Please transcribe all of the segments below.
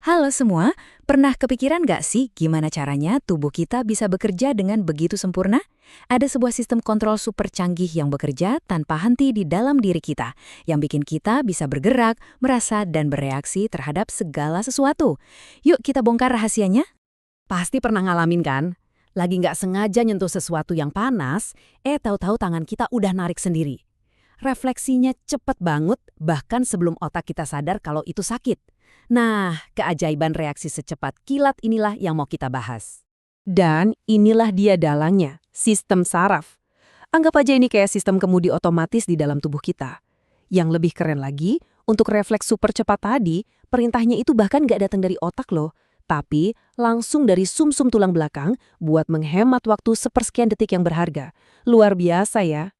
Halo semua, pernah kepikiran nggak sih gimana caranya tubuh kita bisa bekerja dengan begitu sempurna? Ada sebuah sistem kontrol super canggih yang bekerja tanpa henti di dalam diri kita, yang bikin kita bisa bergerak, merasa, dan bereaksi terhadap segala sesuatu. Yuk kita bongkar rahasianya. Pasti pernah ngalamin kan? Lagi nggak sengaja nyentuh sesuatu yang panas, tahu-tahu tangan kita udah narik sendiri. Refleksinya cepet banget, bahkan sebelum otak kita sadar kalau itu sakit. Nah, keajaiban reaksi secepat kilat inilah yang mau kita bahas. Dan inilah dia dalangnya, sistem saraf. Anggap aja ini kayak sistem kemudi otomatis di dalam tubuh kita. Yang lebih keren lagi, untuk refleks super cepat tadi, perintahnya itu bahkan nggak datang dari otak loh, tapi langsung dari sumsum tulang belakang buat menghemat waktu sepersekian detik yang berharga. Luar biasa ya.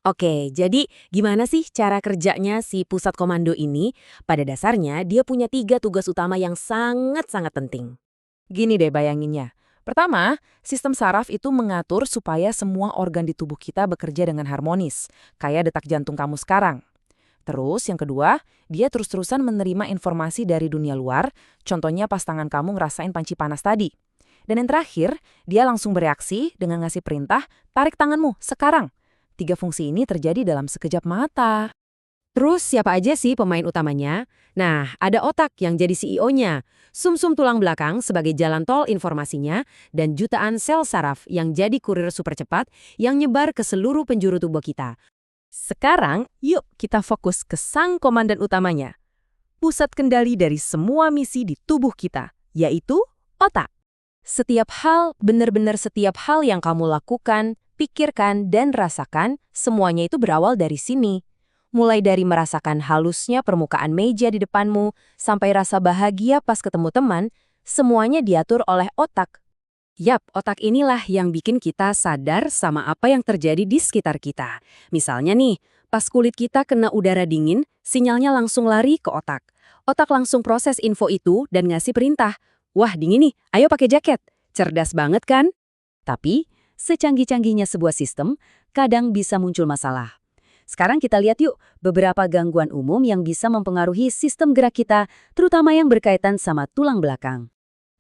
Oke, jadi gimana sih cara kerjanya si pusat komando ini? Pada dasarnya dia punya 3 tugas utama yang sangat-sangat penting. Gini deh bayanginnya. Pertama, sistem saraf itu mengatur supaya semua organ di tubuh kita bekerja dengan harmonis, kayak detak jantung kamu sekarang. Terus yang kedua, dia terus-terusan menerima informasi dari dunia luar, contohnya pas tangan kamu ngerasain panci panas tadi. Dan yang terakhir, dia langsung bereaksi dengan ngasih perintah, tarik tanganmu sekarang. 3 fungsi ini terjadi dalam sekejap mata. Terus siapa aja sih pemain utamanya? Nah, ada otak yang jadi CEO-nya, sumsum tulang belakang sebagai jalan tol informasinya, dan jutaan sel saraf yang jadi kurir super cepat yang nyebar ke seluruh penjuru tubuh kita. Sekarang, yuk kita fokus ke sang komandan utamanya. Pusat kendali dari semua misi di tubuh kita, yaitu otak. Setiap hal, benar-benar setiap hal yang kamu lakukan, pikirkan, dan rasakan, semuanya itu berawal dari sini. Mulai dari merasakan halusnya permukaan meja di depanmu, sampai rasa bahagia pas ketemu teman, semuanya diatur oleh otak. Yap, otak inilah yang bikin kita sadar sama apa yang terjadi di sekitar kita. Misalnya nih, pas kulit kita kena udara dingin, sinyalnya langsung lari ke otak. Otak langsung proses info itu dan ngasih perintah. Wah, dingin nih, ayo pakai jaket. Cerdas banget kan? Tapi, secanggih-canggihnya sebuah sistem, kadang bisa muncul masalah. Sekarang kita lihat yuk beberapa gangguan umum yang bisa mempengaruhi sistem gerak kita, terutama yang berkaitan sama tulang belakang.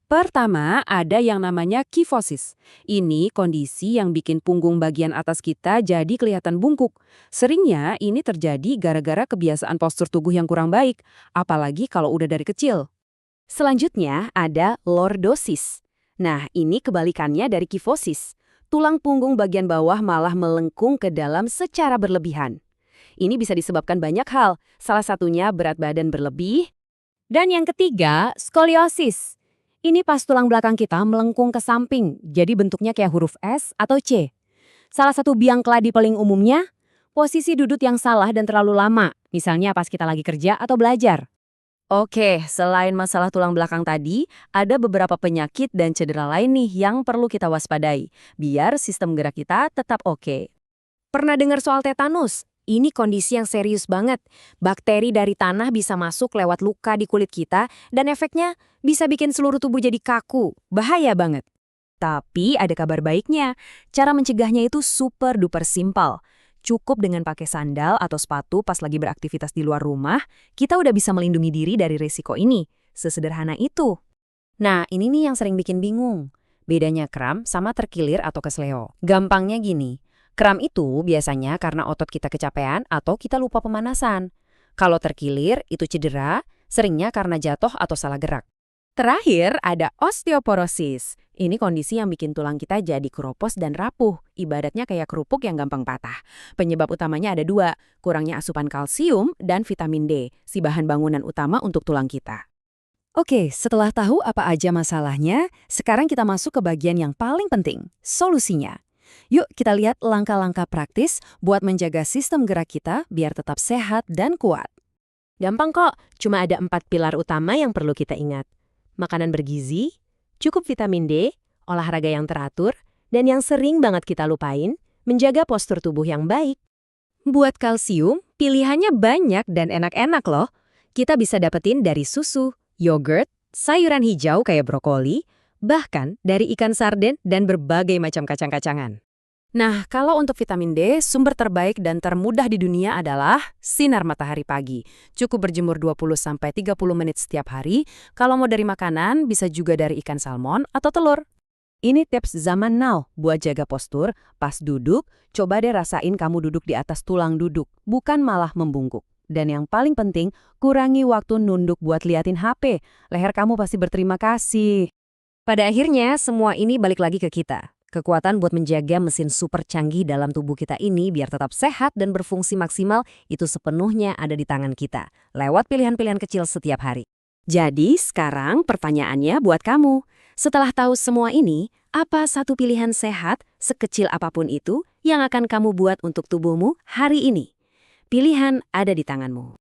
Pertama, ada yang namanya kifosis. Ini kondisi yang bikin punggung bagian atas kita jadi kelihatan bungkuk. Seringnya ini terjadi gara-gara kebiasaan postur tubuh yang kurang baik, apalagi kalau udah dari kecil. Selanjutnya ada lordosis. Nah, ini kebalikannya dari kifosis. Tulang punggung bagian bawah malah melengkung ke dalam secara berlebihan. Ini bisa disebabkan banyak hal, salah satunya berat badan berlebih. Dan yang ketiga, skoliosis. Ini pas tulang belakang kita melengkung ke samping, jadi bentuknya kayak huruf S atau C. Salah satu biang keladi paling umumnya, posisi duduk yang salah dan terlalu lama, misalnya pas kita lagi kerja atau belajar. Oke, selain masalah tulang belakang tadi, ada beberapa penyakit dan cedera lain nih yang perlu kita waspadai, biar sistem gerak kita tetap oke. Pernah dengar soal tetanus? Ini kondisi yang serius banget. Bakteri dari tanah bisa masuk lewat luka di kulit kita, dan efeknya bisa bikin seluruh tubuh jadi kaku. Bahaya banget. Tapi ada kabar baiknya, cara mencegahnya itu super duper simpel. Cukup dengan pakai sandal atau sepatu pas lagi beraktivitas di luar rumah, kita udah bisa melindungi diri dari risiko ini. Sesederhana itu. Nah, ini nih yang sering bikin bingung. Bedanya kram sama terkilir atau kesleo. Gampangnya gini, kram itu biasanya karena otot kita kecapean atau kita lupa pemanasan. Kalau terkilir, itu cedera, seringnya karena jatuh atau salah gerak. Terakhir, ada osteoporosis. Ini kondisi yang bikin tulang kita jadi keropos dan rapuh, ibaratnya kayak kerupuk yang gampang patah. Penyebab utamanya ada 2, kurangnya asupan kalsium dan vitamin D, si bahan bangunan utama untuk tulang kita. Oke, setelah tahu apa aja masalahnya, sekarang kita masuk ke bagian yang paling penting, solusinya. Yuk kita lihat langkah-langkah praktis buat menjaga sistem gerak kita biar tetap sehat dan kuat. Gampang kok, cuma ada 4 pilar utama yang perlu kita ingat. Makanan bergizi, cukup vitamin D, olahraga yang teratur, dan yang sering banget kita lupain, menjaga postur tubuh yang baik. Buat kalsium, pilihannya banyak dan enak-enak loh. Kita bisa dapetin dari susu, yogurt, sayuran hijau kayak brokoli, bahkan dari ikan sarden dan berbagai macam kacang-kacangan. Nah, kalau untuk vitamin D, sumber terbaik dan termudah di dunia adalah sinar matahari pagi. Cukup berjemur 20-30 menit setiap hari. Kalau mau dari makanan, bisa juga dari ikan salmon atau telur. Ini tips zaman now buat jaga postur. Pas duduk, coba deh rasain kamu duduk di atas tulang duduk, bukan malah membungkuk. Dan yang paling penting, kurangi waktu nunduk buat liatin HP. Leher kamu pasti berterima kasih. Pada akhirnya, semua ini balik lagi ke kita. Kekuatan buat menjaga mesin super canggih dalam tubuh kita ini biar tetap sehat dan berfungsi maksimal itu sepenuhnya ada di tangan kita, lewat pilihan-pilihan kecil setiap hari. Jadi sekarang pertanyaannya buat kamu. Setelah tahu semua ini, apa satu pilihan sehat, sekecil apapun itu, yang akan kamu buat untuk tubuhmu hari ini? Pilihan ada di tanganmu.